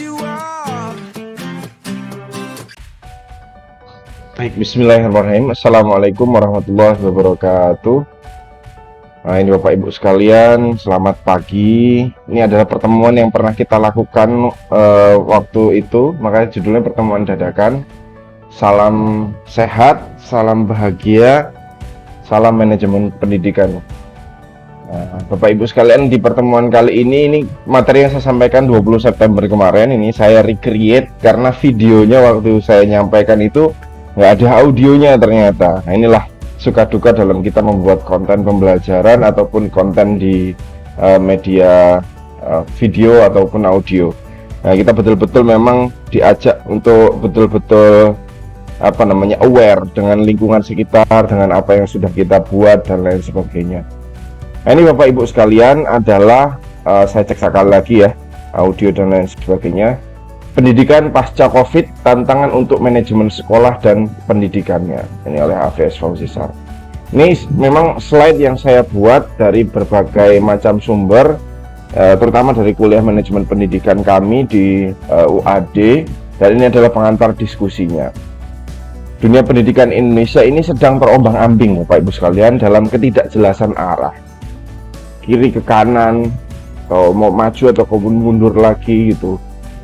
you up. Baik, bismillahirrahmanirrahim. Assalamualaikum warahmatullahi wabarakatuh. Nah, ini Bapak Ibu sekalian, selamat pagi. Ini adalah pertemuan yang pernah kita lakukan waktu itu, makanya judulnya pertemuan dadakan. Salam sehat, salam bahagia, salam manajemen pendidikan. Nah, Bapak Ibu sekalian, di pertemuan kali ini materi yang saya sampaikan 20 September kemarin ini saya recreate karena videonya waktu saya nyampaikan itu nggak ada audionya ternyata. Nah, inilah suka duka dalam kita membuat konten pembelajaran ataupun konten di media video ataupun audio. Nah, kita betul-betul memang diajak untuk betul-betul aware dengan lingkungan sekitar, dengan apa yang sudah kita buat dan lain sebagainya. Nah, ini Bapak Ibu sekalian adalah saya cek sekali lagi ya audio dan lain sebagainya. Pendidikan pasca COVID, tantangan untuk manajemen sekolah dan pendidikannya. Ini oleh AVS Fauzisar. Ini memang slide yang saya buat dari berbagai macam sumber, terutama dari kuliah manajemen pendidikan kami di UAD, dan ini adalah pengantar diskusinya. Dunia pendidikan Indonesia ini sedang terombang-ambing, Bapak Ibu sekalian, dalam ketidakjelasan arah. Kiri ke kanan, atau mau maju atau mundur lagi gitu.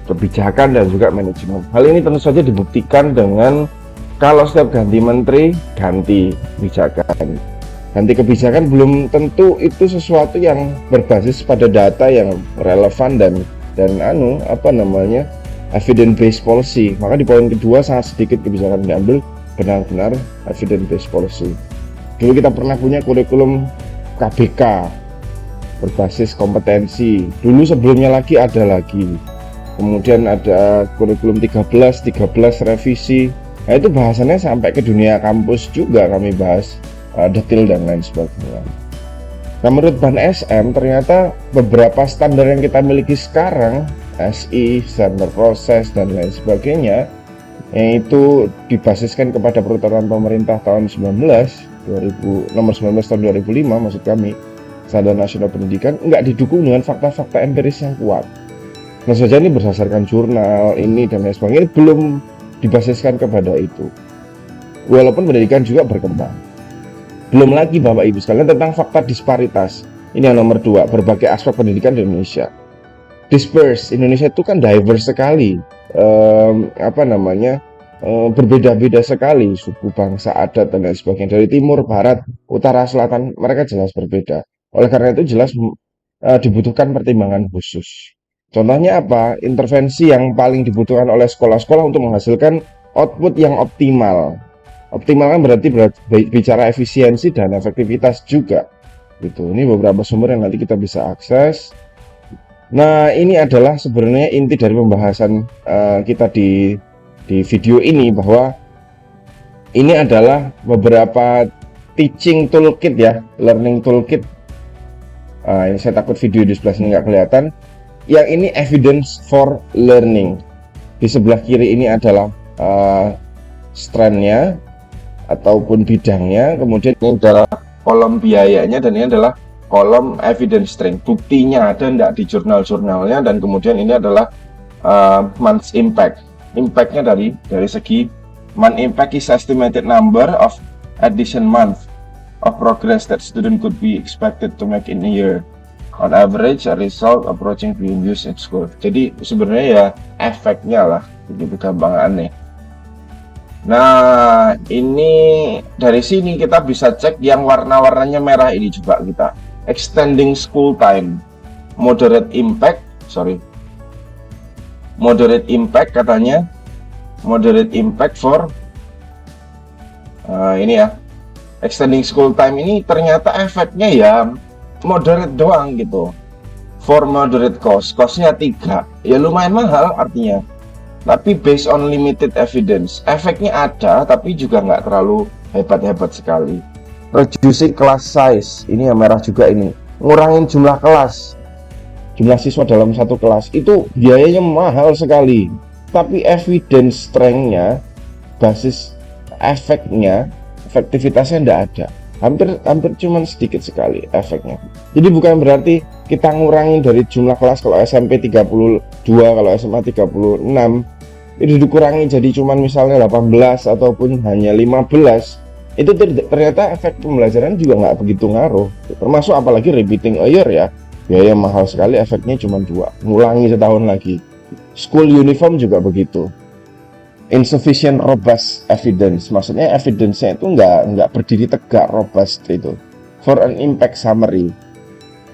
Kebijakan dan juga manajemen. Hal ini tentu saja dibuktikan dengan kalau setiap ganti menteri, ganti kebijakan. Ganti kebijakan belum tentu itu sesuatu yang berbasis pada data yang relevan dan evidence based policy. Maka di poin kedua sangat sedikit kebijakan diambil benar-benar evidence based policy. Dulu kita pernah punya kurikulum KBK berbasis kompetensi. Dulu sebelumnya lagi ada lagi. Kemudian ada kurikulum 13 revisi. Nah, itu bahasannya sampai ke dunia kampus juga kami bahas detail dan lain sebagainya. Nah, menurut Ban SM ternyata beberapa standar yang kita miliki sekarang, SI, standar proses dan lain sebagainya, yang itu dibasiskan kepada peraturan pemerintah tahun nomor 19 tahun 2005 maksud kami, Standar Nasional Pendidikan, nggak didukung dengan fakta-fakta empiris yang kuat. Nah, saja ini berdasarkan jurnal ini dan lain sebagainya, ini belum dibasiskan kepada itu. Walaupun pendidikan juga berkembang. Belum lagi Bapak Ibu sekalian tentang fakta disparitas. Ini yang nomor 2, berbagai aspek pendidikan di Indonesia. Disperse, Indonesia itu kan diverse sekali. Berbeda-beda sekali suku, bangsa, adat dan lain sebagainya. Dari timur, barat, utara, selatan, mereka jelas berbeda. Oleh karena itu jelas dibutuhkan pertimbangan khusus. Contohnya apa? Intervensi yang paling dibutuhkan oleh sekolah-sekolah untuk menghasilkan output yang optimal. Optimal kan berarti bicara efisiensi dan efektivitas juga. Gitu. Ini beberapa sumber yang nanti kita bisa akses. Nah, ini adalah sebenarnya inti dari pembahasan kita di video ini, bahwa ini adalah beberapa teaching toolkit ya, learning toolkit. Ini saya takut video di sebelah sini nggak kelihatan. Yang ini evidence for learning. Di sebelah kiri ini adalah strand-nya ataupun bidangnya, kemudian ini adalah kolom biayanya, dan ini adalah kolom evidence strength. Buktinya ada enggak di jurnal-jurnalnya, dan kemudian ini adalah month's impact. Impact-nya dari segi month impact is estimated number of addition month of progress that student could be expected to make in a year. On average, a result approaching being used at school. Jadi sebenarnya ya efeknya lah, begitu gampangannya. Nah, ini dari sini kita bisa cek yang warna-warnanya merah ini, coba kita. Extending school time, moderate impact katanya, moderate impact for ini ya. Extending school time ini ternyata efeknya ya moderate doang gitu. For moderate costnya 3, ya lumayan mahal artinya, tapi based on limited evidence, efeknya ada tapi juga nggak terlalu hebat-hebat sekali. Reducing class size, ini yang merah juga, ini ngurangin jumlah kelas, jumlah siswa dalam satu kelas, itu biayanya mahal sekali, tapi evidence strength-nya, basis efektivitasnya nggak ada. hampir hampir cuman sedikit sekali efeknya. Jadi bukan berarti kita ngurangin dari jumlah kelas, kalau SMP 32, kalau SMA 36 itu dikurangi jadi cuman misalnya 18 ataupun hanya 15, itu ternyata efek pembelajaran juga nggak begitu ngaruh, termasuk apalagi repeating a year ya, biaya mahal sekali, efeknya cuma 2, ngulangi setahun lagi. School uniform juga begitu. Insufficient robust evidence, maksudnya evidence-nya itu nggak berdiri tegak, robust itu. For an impact summary,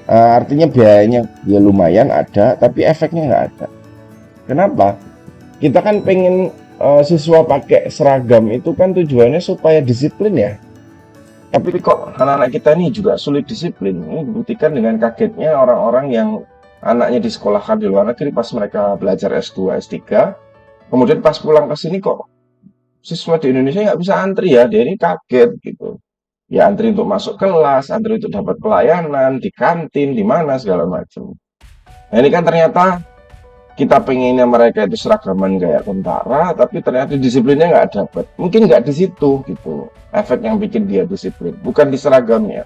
artinya biayanya ya lumayan ada, tapi efeknya nggak ada. Kenapa? Kita kan pengen siswa pakai seragam itu kan tujuannya supaya disiplin ya. Tapi kok anak-anak kita ini juga sulit disiplin. Ini dibuktikan dengan kagetnya orang-orang yang anaknya disekolahkan di luar negeri pas mereka belajar S2, S3. Kemudian pas pulang ke sini kok siswa di Indonesia nggak bisa antri ya. Dia ini kaget gitu. Ya antri untuk masuk kelas, antri untuk dapat pelayanan, di kantin, di mana segala macam. Nah ini kan ternyata kita pengennya mereka itu seragaman kayak tentara, tapi ternyata disiplinnya nggak dapat. Mungkin nggak di situ gitu. Efek yang bikin dia disiplin, bukan di seragamnya.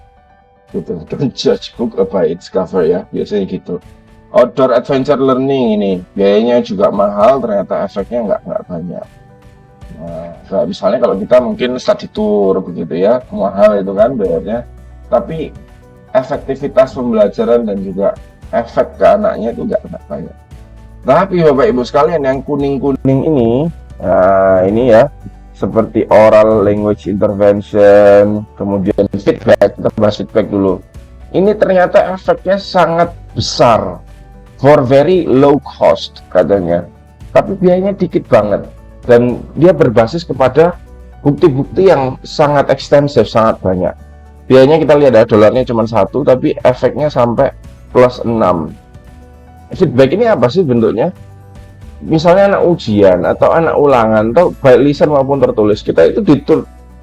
Gitu. Don't judge book by its cover ya, biasanya gitu. Outdoor adventure learning ini biayanya juga mahal, ternyata efeknya nggak banyak. Nah, misalnya kalau kita mungkin study tour begitu ya, mahal itu kan bayarnya. Tapi efektivitas pembelajaran dan juga efek ke anaknya itu nggak banyak. Tapi Bapak Ibu sekalian yang kuning-kuning ini, nah ini ya, seperti oral language intervention, kemudian feedback, kita bahas feedback dulu. Ini ternyata efeknya sangat besar, for very low cost katanya, tapi biayanya dikit banget, dan dia berbasis kepada bukti-bukti yang sangat ekstensif, sangat banyak. Biayanya kita lihat ya, dolarnya cuma 1, tapi efeknya sampai plus 6. Feedback ini apa sih bentuknya? Misalnya anak ujian atau anak ulangan atau baik lisan maupun tertulis, kita itu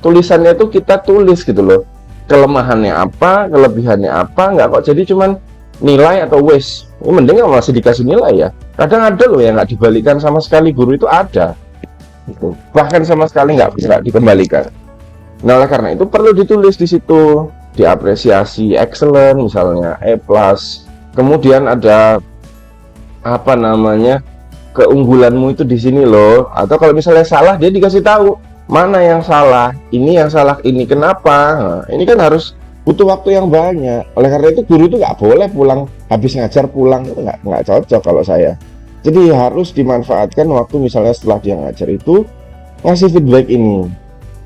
tulisannya itu kita tulis gitu loh, kelemahannya apa, kelebihannya apa, nggak kok jadi cuman nilai atau wis. Ini mending masih dikasih nilai ya. Kadang ada loh yang nggak dibalikan sama sekali, guru itu ada gitu. Bahkan sama sekali nggak bisa dikembalikan. Nah oleh karena itu perlu ditulis di situ, diapresiasi excellent misalnya A+, kemudian ada apa namanya, keunggulanmu itu di sini loh. Atau kalau misalnya salah, dia dikasih tahu mana yang salah, ini yang salah, ini kenapa. Nah, ini kan harus butuh waktu yang banyak. Oleh karena itu guru itu nggak boleh pulang habis ngajar pulang, itu nggak cocok kalau saya. Jadi harus dimanfaatkan waktu misalnya setelah dia ngajar itu ngasih feedback ini.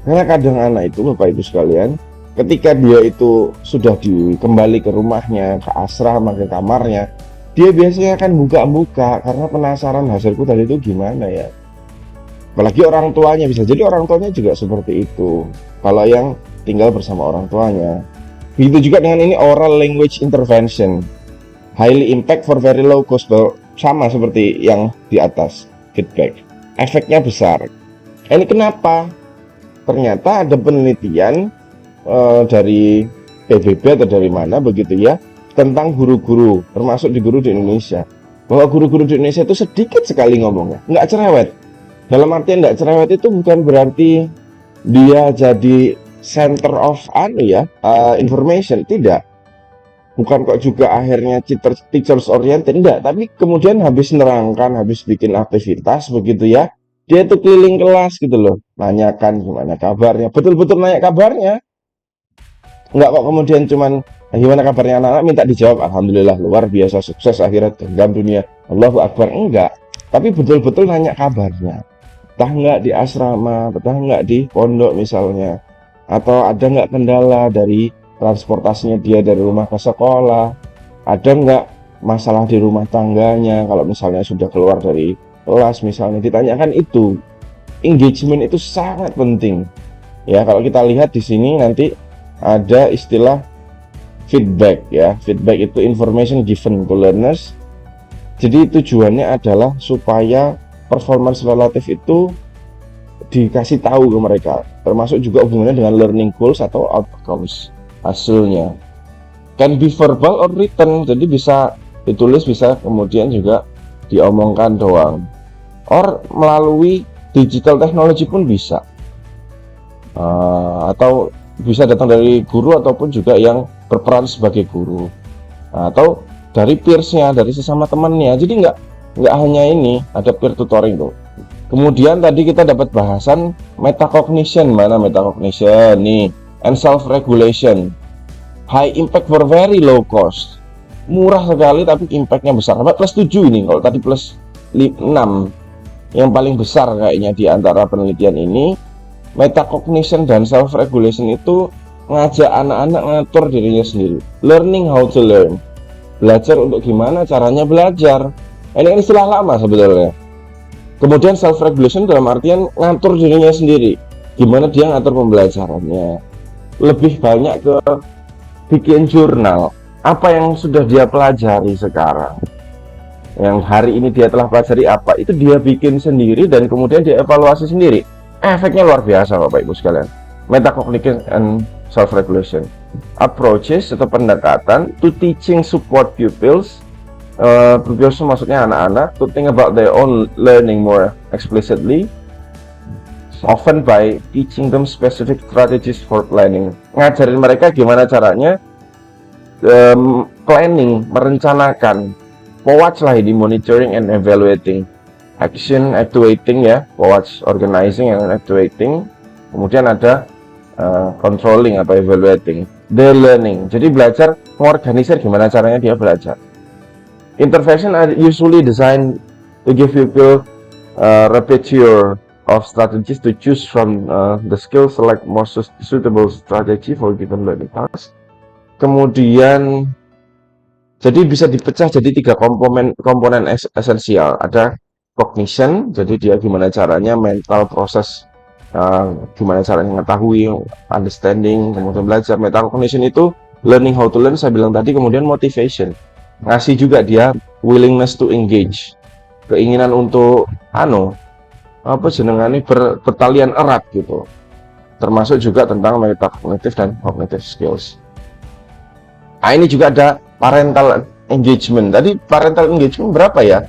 Karena kadang anak itu Bapak Ibu sekalian, ketika dia itu sudah kembali ke rumahnya, ke asrama, ke kamarnya, dia biasanya akan buka-buka karena penasaran hasilku tadi itu gimana ya. Apalagi orang tuanya, bisa jadi orang tuanya juga seperti itu kalau yang tinggal bersama orang tuanya. Begitu juga dengan ini oral language intervention, highly impact for very low cost, sama seperti yang di atas feedback, efeknya besar. Ini kenapa? Ternyata ada penelitian dari PBB atau dari mana begitu ya, tentang guru-guru, termasuk di guru di Indonesia, bahwa guru-guru di Indonesia itu sedikit sekali ngomongnya, nggak cerewet. Dalam artian nggak cerewet itu bukan berarti dia jadi center of information, tidak. Bukan kok juga akhirnya teachers oriented, enggak. Tapi kemudian habis nerangkan, habis bikin aktivitas begitu ya, dia tuh keliling kelas gitu loh, nanyakan gimana kabarnya, betul-betul nanya kabarnya. Enggak kok kemudian cuman gimana kabarnya anak-anak, minta dijawab alhamdulillah luar biasa, sukses akhirat genggam dunia, Allahu Akbar, enggak. Tapi betul-betul nanya kabarnya, betah nggak di asrama, betah nggak di pondok misalnya, atau ada nggak kendala dari transportasinya dia dari rumah ke sekolah, ada nggak masalah di rumah tangganya kalau misalnya sudah keluar dari kelas misalnya, ditanyakan itu. Engagement itu sangat penting ya. Kalau kita lihat di sini nanti ada istilah feedback ya. Feedback itu information given to learners. Jadi tujuannya adalah supaya performance relatif itu dikasih tahu ke mereka, termasuk juga hubungannya dengan learning goals atau outcomes, hasilnya. Can be verbal or written, jadi bisa ditulis, bisa kemudian juga diomongkan doang, or melalui digital technology pun bisa. Atau bisa datang dari guru ataupun juga yang berperan sebagai guru, atau dari peersnya, dari sesama temannya. Jadi nggak hanya ini, ada peer tutoring tuh. Kemudian tadi kita dapat bahasan metacognition. Mana metacognition nih? And self regulation. High impact for very low cost. Murah sekali tapi impactnya besar. Sampai plus 7 ini, kalau tadi plus 6. Yang paling besar kayaknya di antara penelitian ini, metacognition dan self regulation itu ngajak anak-anak ngatur dirinya sendiri. Learning how to learn. Belajar untuk gimana caranya belajar. Ini istilah lama sebetulnya. Kemudian self regulation dalam artian ngatur dirinya sendiri, gimana dia ngatur pembelajarannya. Lebih banyak ke bikin jurnal, apa yang sudah dia pelajari sekarang, yang hari ini dia telah pelajari apa, itu dia bikin sendiri dan kemudian dia evaluasi sendiri. Efeknya luar biasa Bapak Ibu sekalian. Metacognition and self regulation approaches atau pendekatan to teaching support pupils. Pupils maksudnya anak-anak, to think about their own learning more explicitly, often by teaching them specific strategies for planning. Ngajarin mereka gimana caranya planning, merencanakan. POWATS lah ini, monitoring and evaluating. Action, actuating ya, POWATS, organizing and actuating. Kemudian ada controlling atau evaluating. The learning, jadi belajar mengorganisir gimana caranya dia belajar. Intervention are usually designed to give people repertoire of strategies to choose from the skills, select more suitable strategy for given learning task. Kemudian jadi bisa dipecah jadi 3 komponen esensial. Ada cognition, jadi dia gimana caranya mental proses, gimana caranya mengetahui, understanding, kemudian belajar. Metacognition itu learning how to learn, saya bilang tadi. Kemudian motivation, ngasih juga dia willingness to engage, keinginan untuk bertalian erat gitu. Termasuk juga tentang metacognitive dan cognitive skills. Nah, ini juga ada parental engagement. Tadi parental engagement berapa ya?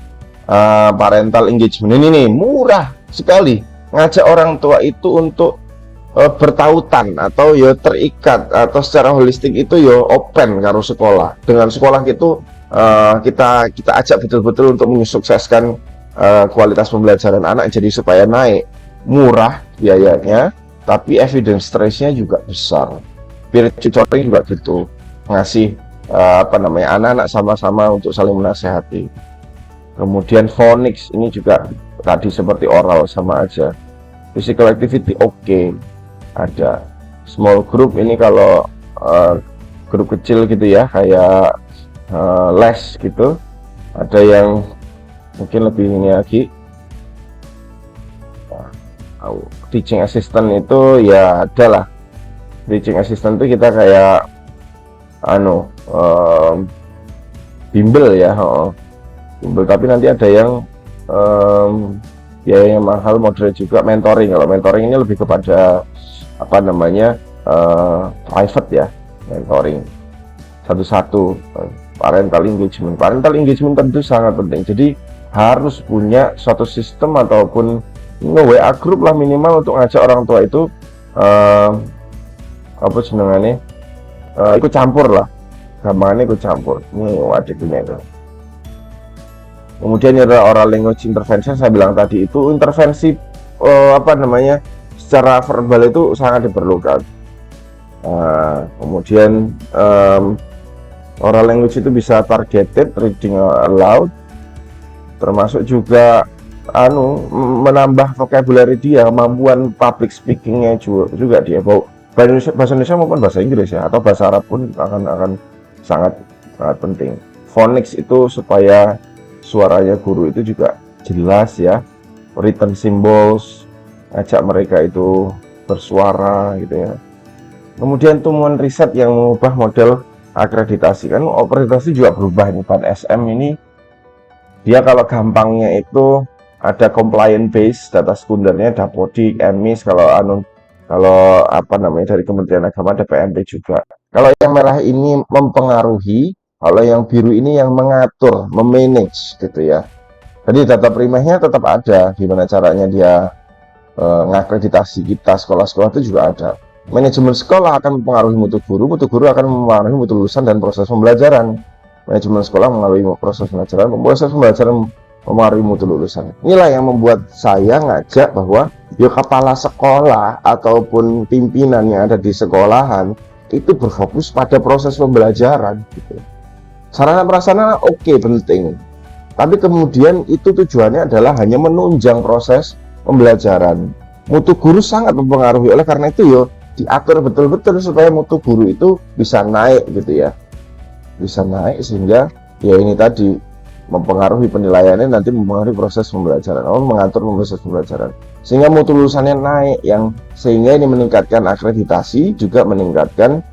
Parental engagement ini nih murah sekali, ngajak orang tua itu untuk bertautan atau ya terikat atau secara holistik itu ya open karo sekolah. Dengan sekolah itu kita ajak betul-betul untuk menyukseskan kualitas pembelajaran anak, jadi supaya naik. Murah biayanya, tapi evidence trace-nya juga besar. Peer tutoring juga gitu, ngasih anak-anak sama-sama untuk saling menasehati. Kemudian phonics ini juga tadi seperti oral sama aja. Physical activity oke, ada. Small group ini kalau grup kecil gitu ya, kayak les gitu. Ada yang mungkin lebih ini lagi. Teaching assistant itu ya ada lah. Teaching assistant itu kita kayak bimbel ya, bimbel, tapi nanti ada yang biayanya mahal, moderate juga. Mentoring, kalau mentoring ini lebih kepada private ya, mentoring satu-satu. Parental engagement tentu sangat penting, jadi harus punya suatu sistem ataupun WA group lah minimal untuk ngajak orang tua itu ikut campur lah, gampangannya ikut campur. Ini wadiknya itu. Kemudian ada oral language intervention, saya bilang tadi itu intervensi secara verbal itu sangat diperlukan. Kemudian oral language itu bisa targeted, reading aloud, termasuk juga menambah vocabulary dia, kemampuan public speakingnya juga dia. Bahasa Indonesia maupun bahasa Inggris ya, atau bahasa Arab pun akan sangat penting. Phonics itu supaya suaranya guru itu juga jelas ya, written symbols, ajak mereka itu bersuara gitu ya. Kemudian temuan riset yang mengubah model akreditasi, kan akreditasi juga berubah ini. SM ini dia kalau gampangnya itu ada compliant base, data sekundernya Dapodik, EMIS. Kalau dari Kementerian Agama ada PMP juga. Kalau yang merah ini mempengaruhi, kalau yang biru ini yang mengatur, memanage gitu ya. Jadi data primernya tetap ada, gimana caranya dia ngakreditasi kita, sekolah-sekolah itu juga ada. Manajemen sekolah akan mempengaruhi mutu guru akan mempengaruhi mutu lulusan dan proses pembelajaran. Manajemen sekolah mengaruhi proses pembelajaran mempengaruhi mutu lulusan. Inilah yang membuat saya ngajak bahwa kepala sekolah ataupun pimpinan yang ada di sekolahan itu berfokus pada proses pembelajaran gitu. Sarana prasarana oke, penting, tapi kemudian itu tujuannya adalah hanya menunjang proses pembelajaran. Mutu guru sangat mempengaruhi, oleh karena itu diatur betul-betul supaya mutu guru itu bisa naik gitu ya, bisa naik sehingga ini tadi mempengaruhi penilaiannya, nanti mempengaruhi proses pembelajaran, mengatur proses pembelajaran sehingga mutu lulusannya naik, sehingga ini meningkatkan akreditasi, juga meningkatkan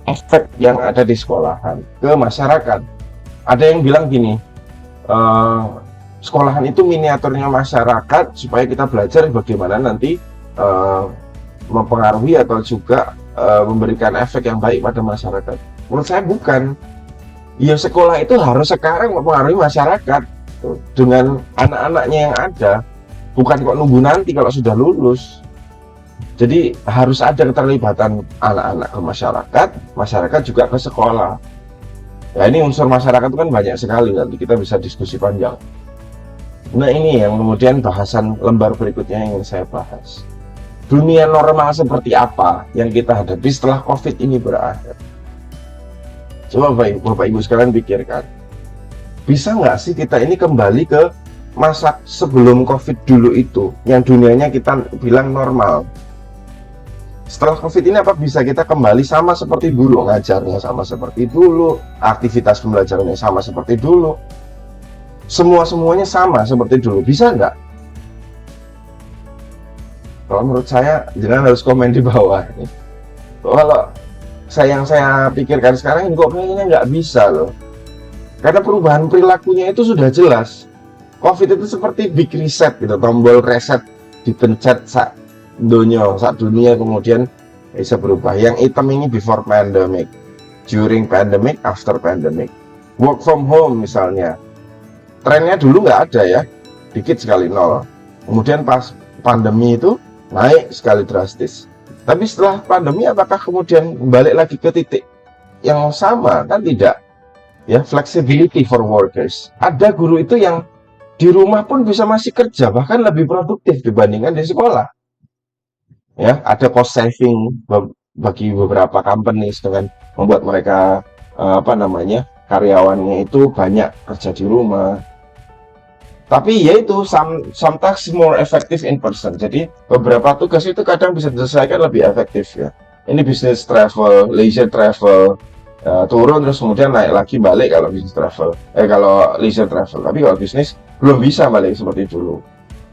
efek yang ada di sekolahan ke masyarakat. Ada yang bilang gini, sekolahan itu miniaturnya masyarakat supaya kita belajar bagaimana nanti mempengaruhi atau juga memberikan efek yang baik pada masyarakat. Menurut saya bukan. Sekolah itu harus sekarang mempengaruhi masyarakat dengan anak-anaknya yang ada, bukan kok nunggu nanti kalau sudah lulus. Jadi harus ada keterlibatan anak-anak ke masyarakat, masyarakat juga ke sekolah. Ya, ini unsur masyarakat itu kan banyak sekali, nanti kita bisa diskusi panjang. Nah, ini yang kemudian bahasan lembar berikutnya yang ingin saya bahas. Dunia normal seperti apa yang kita hadapi setelah COVID ini berakhir? Coba Bapak Ibu sekalian pikirkan, bisa nggak sih kita ini kembali ke masa sebelum COVID dulu itu, yang dunianya kita bilang normal? Setelah COVID ini apa bisa kita kembali sama seperti dulu, ngajarnya sama seperti dulu, aktivitas pembelajarannya sama seperti dulu, semuanya sama seperti dulu? Bisa nggak? Kalau menurut saya, jangan harus komen di bawah. Kalau yang saya pikirkan sekarang ini kok kayaknya nggak bisa loh. Karena perubahan perilakunya itu sudah jelas. COVID itu seperti big reset gitu, tombol reset dipencet saat dunia kemudian bisa berubah. Yang hitam ini before pandemic, during pandemic, after pandemic. Work from home misalnya, trennya dulu nggak ada ya, dikit sekali, nol. Kemudian pas pandemi itu naik sekali drastis. Tapi setelah pandemi apakah kemudian balik lagi ke titik yang sama? Kan tidak. Ya, flexibility for workers. Ada guru itu yang di rumah pun bisa masih kerja, bahkan lebih produktif dibandingkan di sekolah. Ya, ada cost saving bagi beberapa companies dengan membuat mereka karyawannya itu banyak kerja di rumah. Tapi yaitu sometimes more effective in person. Jadi beberapa tugas itu kadang bisa diselesaikan lebih efektif ya. Ini business travel, leisure travel, turun terus kemudian naik lagi balik kalau business travel. Kalau leisure travel. Tapi kalau bisnis belum bisa balik seperti dulu.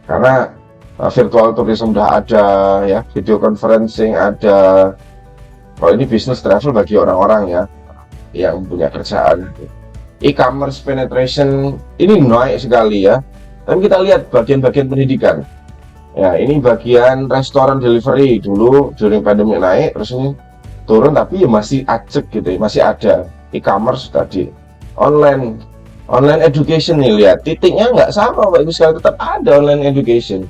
Karena virtual tourism udah ada ya, video conferencing ada. Kalau ini business travel bagi orang-orang ya yang punya kerjaan. E-commerce penetration ini naik sekali ya. Tapi kita lihat bagian-bagian pendidikan. Ya, ini bagian restoran delivery dulu during pandemi naik, terus ini turun tapi ya masih acek gitu ya, masih ada. E-commerce tadi. Online education nih, lihat titiknya nggak sama Bapak Ibu sekalian, tetap ada online education.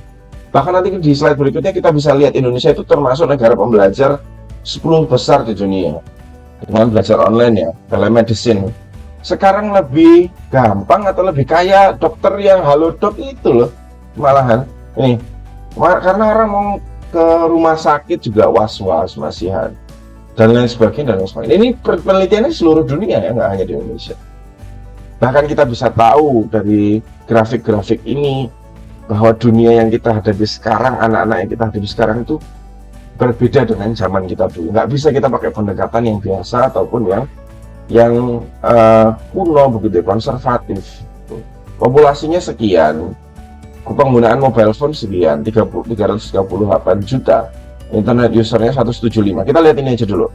Bahkan nanti di slide berikutnya kita bisa lihat Indonesia itu termasuk negara pembelajar 10 besar di dunia dengan belajar online ya, telemedicine. Sekarang lebih gampang atau lebih kaya dokter yang halodoc itu loh, malahan ini karena orang mau ke rumah sakit juga was-was, masihan dan lain sebagainya. Ini penelitiannya seluruh dunia ya, nggak hanya di Indonesia. Bahkan kita bisa tahu dari grafik-grafik ini bahwa dunia yang kita hadapi sekarang, anak-anak yang kita hadapi sekarang itu berbeda dengan zaman kita dulu. Nggak bisa kita pakai pendekatan yang biasa ataupun yang kuno begitu, konservatif. Populasinya sekian, penggunaan mobile phone sekian, 338 juta, internet usernya 175. Kita lihat ini aja dulu,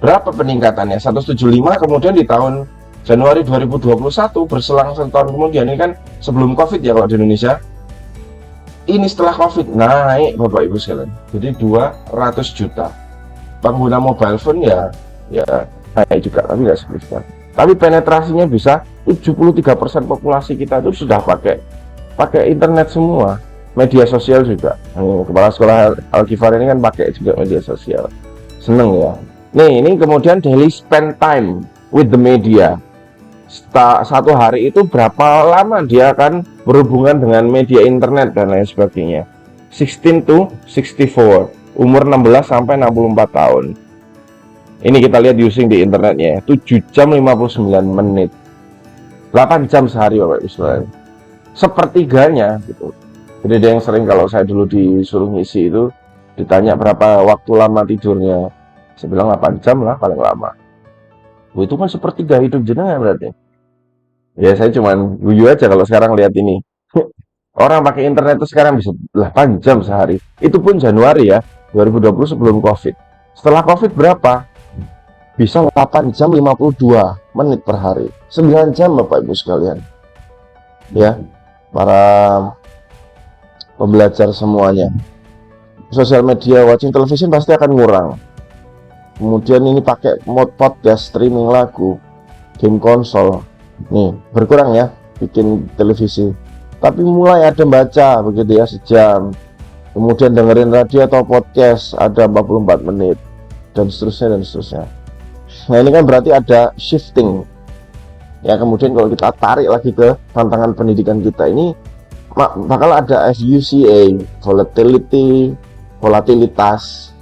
berapa peningkatannya, 175. Kemudian di tahun Januari 2021, berselang setahun kemudian, ini kan sebelum COVID ya kalau di Indonesia, ini setelah COVID naik Bapak Ibu sekalian, jadi 200 juta pengguna mobile phone ya naik juga, tapi nggak signifikan. Tapi penetrasinya bisa 73% populasi kita itu sudah pakai internet semua, media sosial juga. Kepala sekolah Al-Ghifar ini kan pakai juga media sosial. seneng ya. Nih, ini kemudian daily spend time with the media. Satu hari itu berapa lama dia akan berhubungan dengan media internet dan lain sebagainya. 16 to 64, umur 16 sampai 64 tahun. Ini kita lihat using di internetnya, 7 jam 59 menit. 8 jam sehari Bapak Ibu sekalian. Sepertiganya gitu. Jadi ada yang sering kalau saya dulu disuruh ngisi itu ditanya berapa waktu lama tidurnya. Saya bilang 8 jam lah paling lama. Itu kan sepertiga hidup jenengan berarti. Ya saya cuman guyu aja kalau sekarang lihat ini. Orang pakai internet itu sekarang bisa 8 jam sehari. Itu pun Januari ya, 2020 sebelum Covid. Setelah Covid berapa? Bisa 8 jam 52 menit per hari. 9 jam Bapak Ibu sekalian. Ya, para pembelajar semuanya. Sosial media, watching television pasti akan ngurang. Kemudian ini pakai mode podcast, streaming lagu, game konsol. Nih, berkurang ya bikin televisi. Tapi mulai ada baca begitu ya sejam. Kemudian dengerin radio atau podcast ada 44 menit dan seterusnya dan seterusnya. Nah, ini kan berarti ada shifting. Ya, kemudian kalau kita tarik lagi ke tantangan pendidikan kita ini bakal ada FUCA, volatilitas,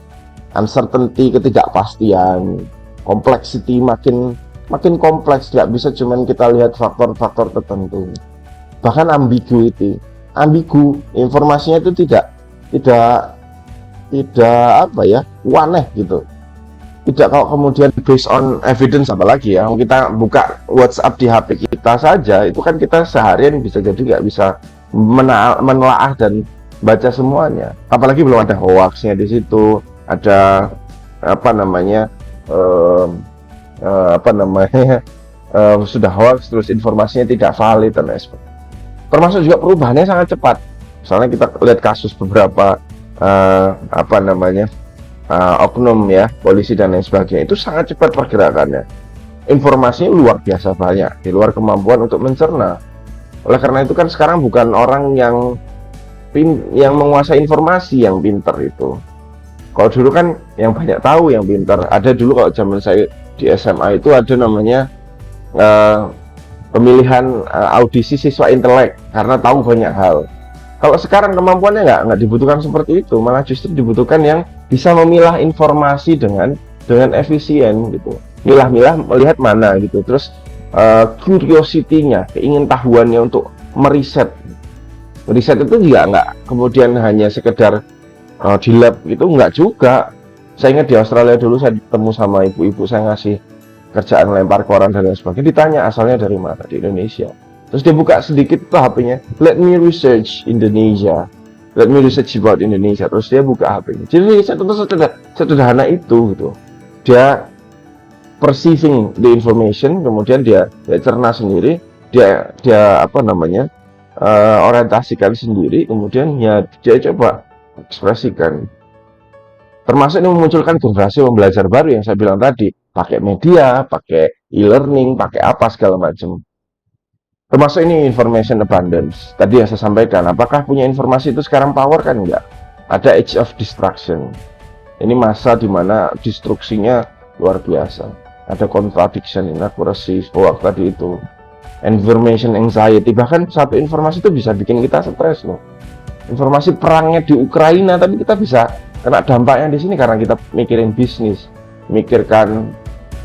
uncertainty, ketidakpastian, complexity makin kompleks, nggak bisa cuman kita lihat faktor-faktor tertentu. Bahkan ambiguity, informasinya itu tidak apa ya, aneh gitu. Tidak kalau kemudian based on evidence, apalagi ya kita buka WhatsApp di HP kita saja, itu kan kita seharian bisa jadi nggak bisa menelaah dan baca semuanya. Apalagi belum ada hoaxnya di situ, ada sudah hoax terus informasinya tidak valid dan lain sebagainya. Termasuk juga perubahannya sangat cepat. Misalnya kita lihat kasus beberapa oknum ya, polisi dan lain sebagainya, itu sangat cepat pergerakannya. Informasinya luar biasa banyak, di luar kemampuan untuk mencerna. Oleh karena itu kan sekarang bukan orang yang menguasai informasi yang pintar itu. Kalau dulu kan yang banyak tahu yang pintar. Ada dulu kalau zaman saya di SMA itu ada namanya pemilihan audisi siswa intelek karena tahu banyak hal. Kalau sekarang kemampuannya nggak dibutuhkan seperti itu, malah justru dibutuhkan yang bisa memilah informasi dengan efisien gitu. Milah-milah melihat mana gitu. Terus curiosity-nya, keingintahuannya untuk meriset. Riset itu juga nggak kemudian hanya sekedar di lab gitu, nggak juga. Saya ingat di Australia dulu saya ketemu sama ibu-ibu, saya ngasih kerjaan lempar koran dan lain sebagainya, ditanya asalnya dari mana, di Indonesia. Terus dia buka sedikit tuh HP-nya, let me research Indonesia, let me research about Indonesia. Terus dia buka HP-nya. Jadi riset itu sederhana itu gitu. Dia perceiving the information, kemudian dia cerna sendiri, dia orientasikan sendiri, kemudian ya dia coba ekspresikan. Termasuk ini memunculkan generasi pembelajar baru yang saya bilang tadi, pakai media, pakai e-learning, pakai apa segala macam. Termasuk ini information abundance. Tadi yang saya sampaikan, apakah punya informasi itu sekarang power? Kan enggak. Ada age of distraction. Ini masa dimana distruksinya luar biasa. Ada contradiction, inaccuracy, hoax tadi itu. Information anxiety, bahkan satu informasi itu bisa bikin kita stres loh. Informasi perangnya di Ukraina, tapi kita bisa kena dampaknya di sini karena kita mikirin bisnis, mikirkan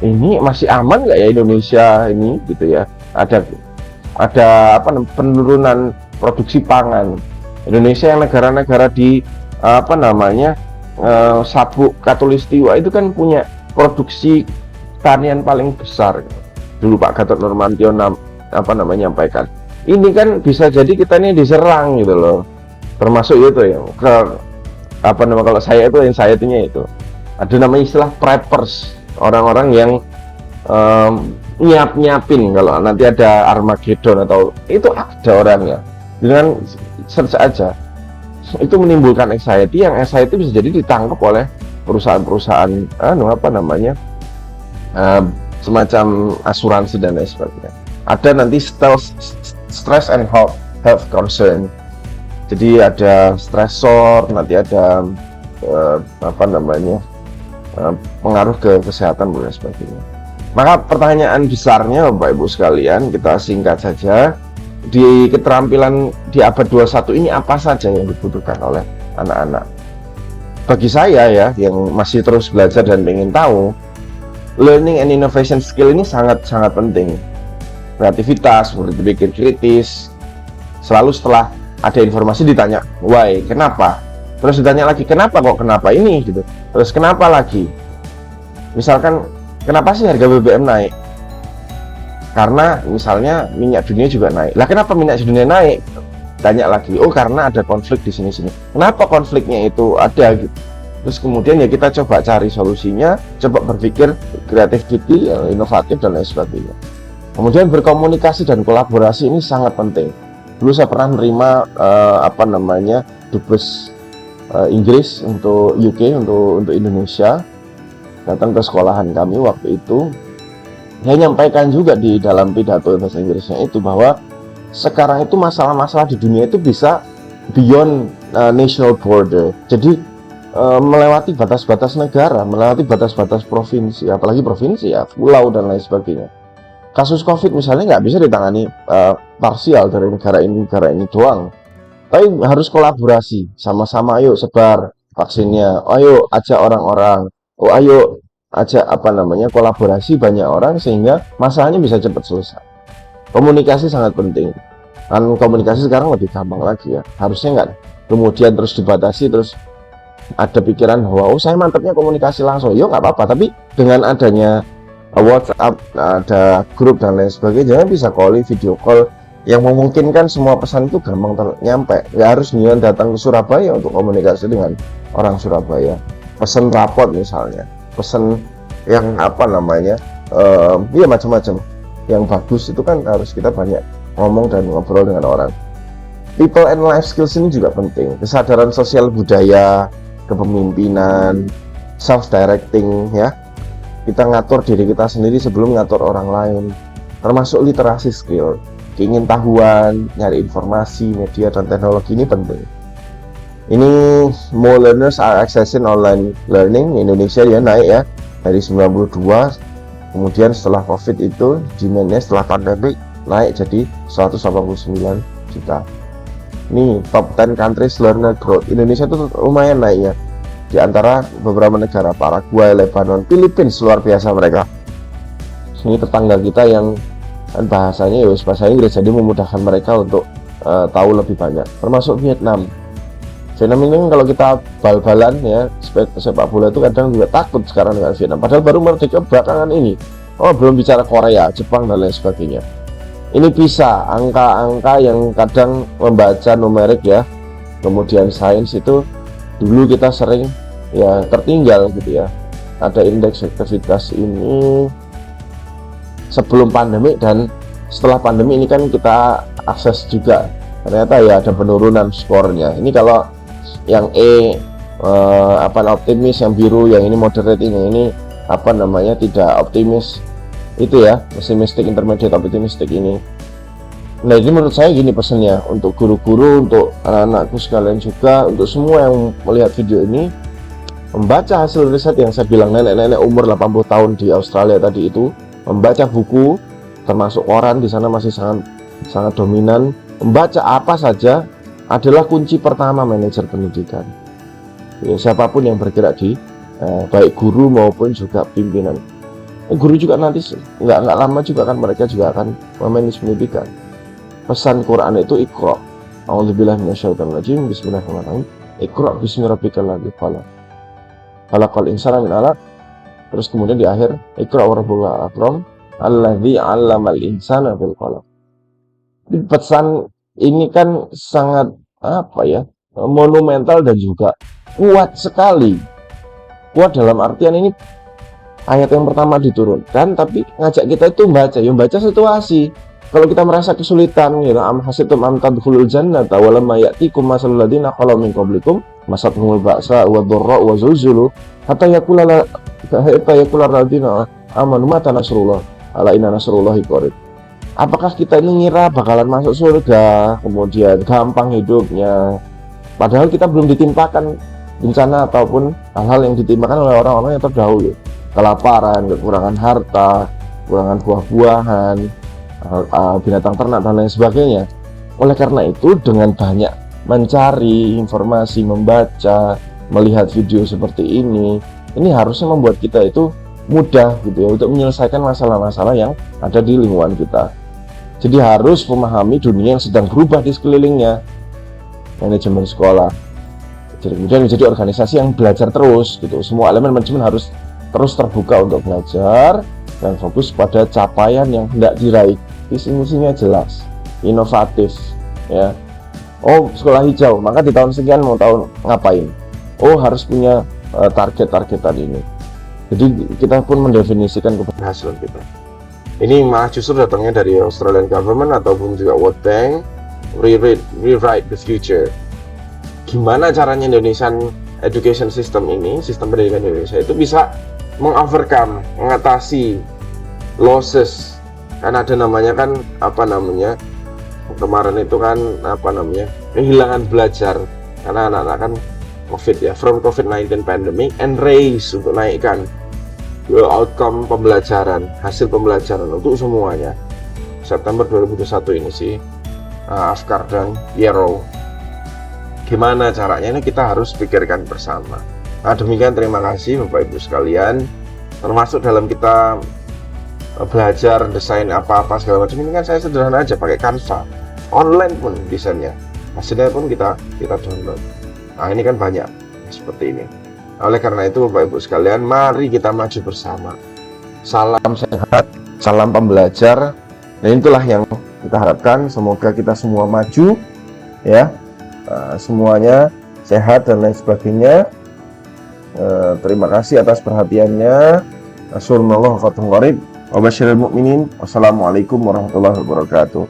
ini masih aman nggak ya Indonesia ini gitu ya. Ada penurunan produksi pangan. Indonesia yang negara-negara di sabuk Katulistiwa itu kan punya produksi tanian paling besar. Dulu Pak Gatot Nurmantio nyampaikan. Ini kan bisa jadi kita ini diserang gitu loh. Termasuk itu ya. Kalau saya itu anxiety-nya itu. Ada namanya istilah preppers, orang-orang yang nyiapin kalau nanti ada Armageddon atau itu ada orangnya. Dengan search aja. Itu menimbulkan anxiety, yang anxiety bisa jadi ditangkap oleh perusahaan-perusahaan semacam asuransi dan lain sebagainya. Ada nanti stress and health concern. Jadi ada stresor, nanti ada pengaruh ke kesehatan dan sebagainya. Maka pertanyaan besarnya Bapak Ibu sekalian, kita singkat saja, di keterampilan di abad 21 ini apa saja yang dibutuhkan oleh anak-anak? Bagi saya ya, yang masih terus belajar dan ingin tahu, learning and innovation skill ini sangat-sangat penting. Kreativitas, berpikir kritis, selalu setelah ada informasi ditanya why, kenapa, terus ditanya lagi kenapa kok, kenapa ini gitu, terus kenapa lagi. Misalkan kenapa sih harga BBM naik? Karena misalnya minyak dunia juga naik. Lah kenapa minyak dunia naik? Tanya lagi, oh karena ada konflik di sini-sini. Kenapa konfliknya itu ada gitu? Terus kemudian ya kita coba cari solusinya, coba berpikir kreativity, inovatif dan lain sebagainya. Kemudian berkomunikasi dan kolaborasi ini sangat penting. Dulu saya pernah menerima dubes Inggris untuk UK, untuk Indonesia, datang ke sekolahan kami waktu itu. Saya nyampaikan juga di dalam pidato bahasa Inggrisnya itu bahwa sekarang itu masalah-masalah di dunia itu bisa beyond national border. Jadi melewati batas-batas negara, melewati batas-batas provinsi, apalagi provinsi ya, pulau dan lain sebagainya. Kasus COVID misalnya nggak bisa ditangani parsial dari negara ini doang, tapi harus kolaborasi, sama-sama ayo sebar vaksinnya, ayo ajak orang-orang, ayo ajak kolaborasi banyak orang sehingga masalahnya bisa cepat selesai. Komunikasi sangat penting. Kan komunikasi sekarang lebih gampang lagi ya. Harusnya nggak kemudian terus dibatasi, terus ada pikiran bahwa saya mantapnya komunikasi langsung. Yo nggak apa-apa, tapi dengan adanya WhatsApp, ada grup dan lain sebagainya, bisa video call yang memungkinkan semua pesan itu gampang nyampe. Nggak harus Nian datang ke Surabaya untuk komunikasi dengan orang Surabaya. Pesan rapot misalnya, pesan yang macam-macam yang bagus itu kan harus kita banyak ngomong dan ngobrol dengan orang. People and life skills ini juga penting. Kesadaran sosial budaya, kepemimpinan, self-directing ya. Kita ngatur diri kita sendiri sebelum ngatur orang lain. Termasuk literasi skill, keingintahuan, nyari informasi, media dan teknologi ini penting. Ini more learners are accessing online learning. Indonesia ya naik ya dari 92, kemudian setelah COVID itu demand-nya setelah pandemi naik jadi 189 juta. Ini top 10 countries learner growth. Indonesia itu lumayan naik ya. Di antara beberapa negara, Paraguay, Lebanon, Filipina luar biasa mereka. Ini tetangga kita yang bahasanya ya bahasa Inggris, jadi memudahkan mereka untuk tahu lebih banyak. Termasuk Vietnam. Vietnam ini kalau kita bal-balan ya, sepak bola itu kadang juga takut sekarang dengan Vietnam. Padahal baru merdeka belakangan ini. Oh, belum bicara Korea, Jepang dan lain sebagainya. Ini bisa angka-angka yang kadang membaca numerik ya, kemudian sains itu dulu kita sering ya tertinggal gitu ya. Ada indeks aktivitas ini sebelum pandemi dan setelah pandemi ini kan kita akses juga. Ternyata ya ada penurunan skornya. Ini kalau yang optimis, yang biru, yang ini moderate, ini tidak optimis itu ya, pesimistik, intermediate, optimistik ini. Nah ini menurut saya gini pesannya untuk guru-guru, untuk anak-anakku sekalian juga, untuk semua yang melihat video ini, membaca hasil riset yang saya bilang nenek-nenek umur 80 tahun di Australia tadi itu, membaca buku termasuk koran di sana masih sangat dominan. Membaca apa saja adalah kunci pertama manajer pendidikan. Ya, siapapun yang bergerak di baik guru maupun juga pimpinan. Guru juga nanti nggak lama juga kan mereka juga akan memanage pendidikan. Pesan Quran itu Iqra. A'udzubillahi minasyaitonir rajim. Bismillahirrahmanirrahim. Iqra bismi rabbikal ladzi khalaq. Khalaqal insana min 'alaq. Terus kemudian di akhir Iqra wa rabbukal akram alladzi 'allamal insana bil qalam. Pesan ini kan sangat monumental dan juga kuat sekali. Kuat dalam artian ini ayat yang pertama diturunkan tapi ngajak kita itu baca situasi. Kalau kita merasa kesulitan gitu, am hasibtum am tadkhulul jannata wa lam ya'tikum masalul ladzina khalu min qablikum masathumul ba'sa wa dharra wa zulzulu hatta yaqula ladzina amanu mata nasrullah ala inna nasrullahi qarib. Apakah kita ini ngira bakalan masuk surga, kemudian gampang hidupnya, padahal kita belum ditimpakan bencana ataupun hal-hal yang ditimpakan oleh orang-orang yang terdahulu, kelaparan, kekurangan harta, kekurangan buah-buahan, binatang ternak dan lain sebagainya. Oleh karena itu, dengan banyak mencari informasi, membaca, melihat video seperti ini harusnya membuat kita itu mudah gitu ya untuk menyelesaikan masalah-masalah yang ada di lingkungan kita. Jadi harus memahami dunia yang sedang berubah di sekelilingnya. Manajemen sekolah, jadi kemudian menjadi organisasi yang belajar terus gitu. Semua elemen manajemen harus terus terbuka untuk belajar dan fokus pada capaian yang hendak diraih. Visi misinya jelas, inovatif ya. Oh, sekolah hijau, maka di tahun sekian mau tahun ngapain? Oh, harus punya target-targetan ini. Jadi kita pun mendefinisikan keberhasilan kita. Ini malah justru datangnya dari Australian Government ataupun juga World Bank. Rewrite the future. Gimana caranya Indonesian education system ini, sistem pendidikan Indonesia itu bisa mengovercome, mengatasi losses. Kan ada namanya kan kemarin itu kan kehilangan belajar karena anak-anak kan COVID ya, from COVID-19 pandemic and raise untuk naikkan outcome pembelajaran, hasil pembelajaran untuk semuanya. September 2021 ini sih Afkar dan Piero. Gimana caranya ini kita harus pikirkan bersama. Nah, demikian, terima kasih Bapak Ibu sekalian. Termasuk dalam kita belajar desain apa-apa segala macam ini kan saya sederhana aja pakai Canva. Online pun desainnya. Hasilnya pun kita download. Nah, ini kan banyak seperti ini. Oleh karena itu Bapak Ibu sekalian, mari kita maju bersama. Salam sehat, salam pembelajar. Dan itulah yang kita harapkan, semoga kita semua maju ya. Semuanya sehat dan lain sebagainya. Terima kasih atas perhatiannya. Assalamualaikum warahmatullahi wabarakatuh. Wassalamualaikum warahmatullahi wabarakatuh.